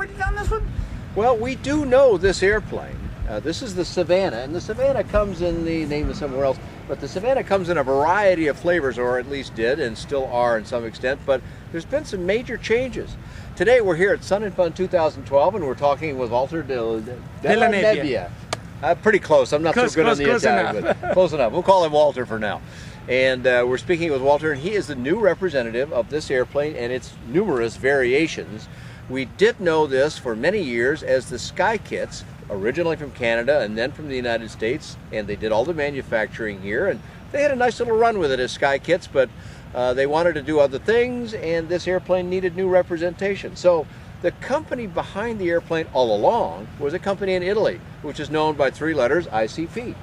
warranty on this one? Well, we do know this airplane. This is the Savannah, and the Savannah comes in the name of somewhere else, but the Savannah comes in a variety of flavors, or at least did, and still are in some extent, but there's been some major changes. Today we're here at Sun and Fun 2012, and we're talking with Walter Della Nebbia. Pretty close. I'm not so good on the Italian, but close enough. We'll call him Walter for now. And we're speaking with Walter, and he is the new representative of this airplane and its numerous variations. We did know this for many years as the Sky Kits, originally from Canada and then from the United States, and they did all the manufacturing here, and they had a nice little run with it as Sky Kits, but they wanted to do other things, and this airplane needed new representation. So the company behind the airplane all along was a company in Italy, which is known by three letters, ICP.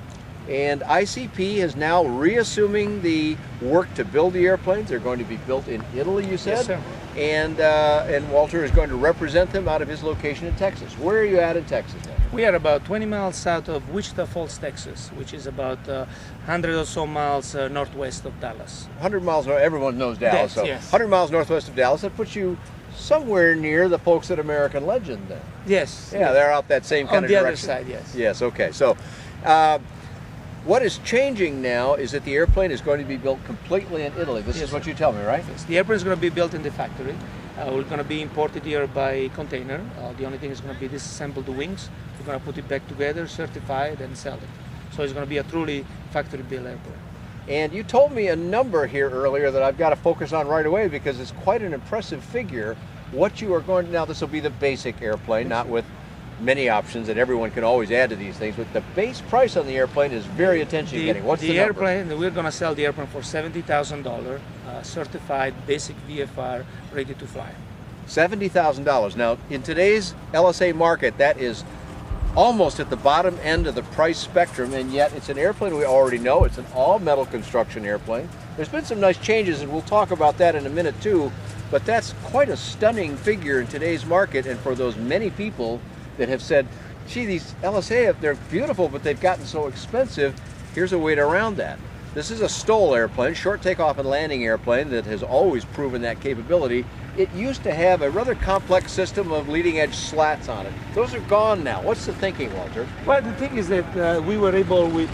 And ICP is now reassuming the work to build the airplanes. They're going to be built in Italy, you said? Yes, sir. And Walter is going to represent them out of his location in Texas. Where are you at in Texas now? We are about 20 miles south of Wichita Falls, Texas, which is about 100 or so miles northwest of Dallas. 100 miles, everyone knows Dallas, so yes. 100 miles northwest of Dallas. That puts you somewhere near the folks at American Legend then. Yes. Yeah, they're out that same kind of direction. On the other side, yes. Yes, okay. So what is changing now is that the airplane is going to be built completely in Italy. This is what you tell me, right? Yes. The airplane is going to be built in the factory. We're going to be imported here by container. The only thing is going to be disassemble the wings. We're going to put it back together, certify it, and sell it. So it's going to be a truly factory-built airplane. And you told me a number here earlier that I've got to focus on right away because it's quite an impressive figure. What you are going to, now this will be the basic airplane, not with many options that everyone can always add to these things, but the base price on the airplane is very attention-getting. What's the number? Airplane, we're going to sell the airplane for $70,000, certified basic VFR, ready to fly. $70,000. Now, in today's LSA market, that is almost at the bottom end of the price spectrum, and yet it's an airplane we already know. It's an all-metal construction airplane. There's been some nice changes, and we'll talk about that in a minute too, but that's quite a stunning figure in today's market, and for those many people that have said, gee, these LSA, they're beautiful, but they've gotten so expensive, here's a way around that. This is a STOL airplane, short takeoff and landing airplane, that has always proven that capability. It used to have a rather complex system of leading edge slats on it. Those are gone now. What's the thinking, Walter? Well, the thing is that we were able, with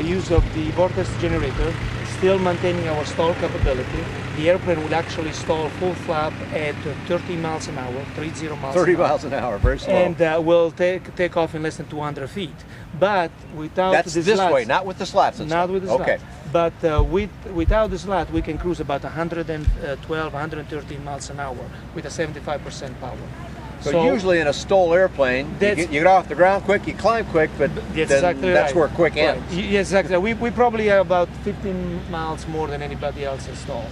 use of the vortex generator, still maintaining our stall capability. The airplane will actually stall full flap at 30 miles an hour, 30 miles 30 an hour. miles an hour, very slow. And will take off in less than 200 feet. But without That's the this slats, way, not with the slats and not stuff. with the Okay. slats. But without the slat, we can cruise about 112, 113 miles an hour with a 75% power. So usually in a STOL airplane, you get off the ground quick, you climb quick, but that's where quick ends. Yes, exactly. We probably are about 15 miles more than anybody else installed,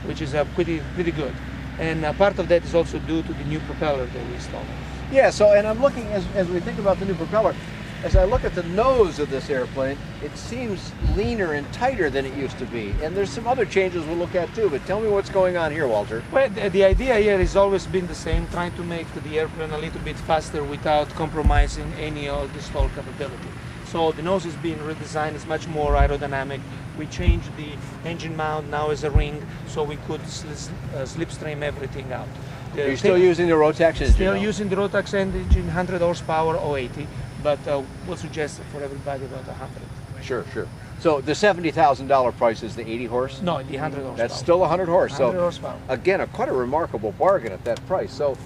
which is pretty good. And part of that is also due to the new propeller that we installed. Yeah, so, and I'm looking, as we think about the new propeller, as I look at the nose of this airplane, it seems leaner and tighter than it used to be. And there's some other changes we'll look at too, but tell me what's going on here, Walter. Well, the idea here has always been the same, trying to make the airplane a little bit faster without compromising any of the stall capability. So the nose is being redesigned, it's much more aerodynamic. We changed the engine mount now as a ring, so we could slipstream everything out. You're still using the Rotax engine? Still using the Rotax engine, 100 horsepower or 80. But we'll suggest for everybody about 100. Sure. So the $70,000 price is the 80 horse? No, the 100 horsepower. That's still 100 horse. 100 horsepower. Again, quite a remarkable bargain at that price. So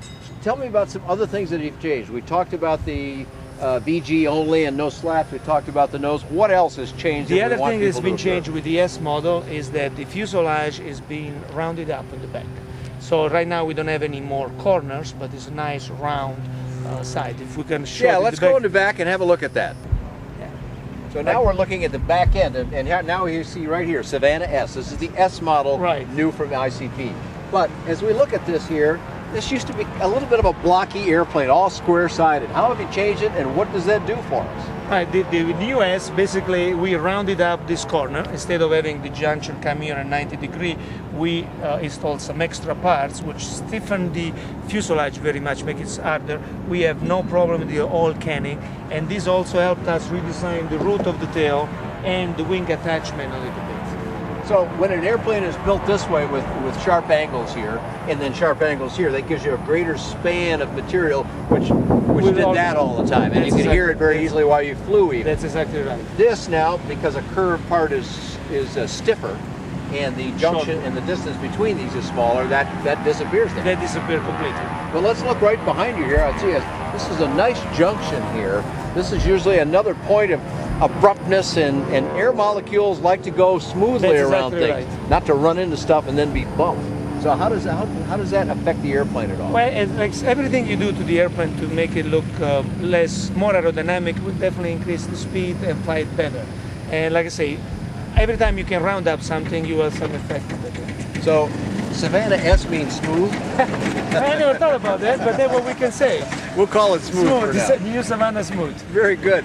tell me about some other things that have changed. We talked about the VG only and no slats. We talked about the nose. What else has changed? The other thing that's been changed with the S model is that the fuselage is being rounded up in the back. So right now we don't have any more corners, but it's a nice round side. If we can show let's go in the back and have a look at that. Yeah. So now we're looking at the back end, and now you see right here, Savannah S. This is the S model, right, new from ICP. But as we look at this here, this used to be a little bit of a blocky airplane, all square-sided. How have you changed it, and what does that do for us? Right, the new S, basically, we rounded up this corner. Instead of having the junction come here at 90 degrees, we installed some extra parts which stiffen the fuselage very much, make it harder. We have no problem with the oil canning, and this also helped us redesign the root of the tail and the wing attachment a little bit. So when an airplane is built this way with sharp angles here and then sharp angles here, that gives you a greater span of material, which did that all the time. And you can hear it very easily while you flew even. That's exactly right. This now, because a curved part is stiffer, and the junction and the distance between these is smaller, that disappears then. That disappear completely. Well, let's look right behind you here. I see this is a nice junction here. This is usually another point of abruptness, and air molecules like to go smoothly That's around exactly things, right. not to run into stuff and then be bumped. So how does that affect the airplane at all? Well, it's like everything you do to the airplane to make it look more aerodynamic will definitely increase the speed and fly it better. And like I say, every time you can round up something, you will have some effect. So Savannah S means smooth. I never thought about that, but that's what we can say. We'll call it smooth for now. Smooth. New Savannah smooth. Very good.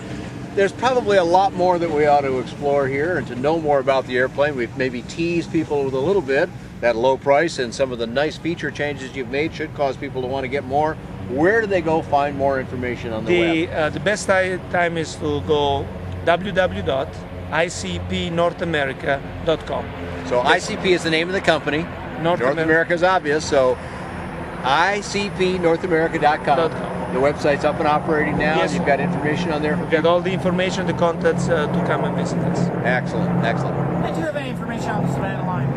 There's probably a lot more that we ought to explore here and to know more about the airplane. We've maybe teased people with a little bit. That low price and some of the nice feature changes you've made should cause people to want to get more. Where do they go find more information on the web? The best time is to go www.icpnorthamerica.com. So ICP is the name of the company. North America is obvious, so icpnorthamerica.com. The website's up and operating now. Yes. You've got information on there. We've got all the information, the contacts to come and visit us. Excellent, excellent. Do you have any information on the Savannah line?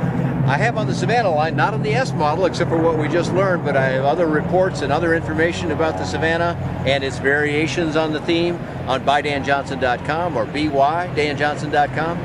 I have on the Savannah line, not on the S model, except for what we just learned, but I have other reports and other information about the Savannah and its variations on the theme on bydanjohnson.com or bydanjohnson.com.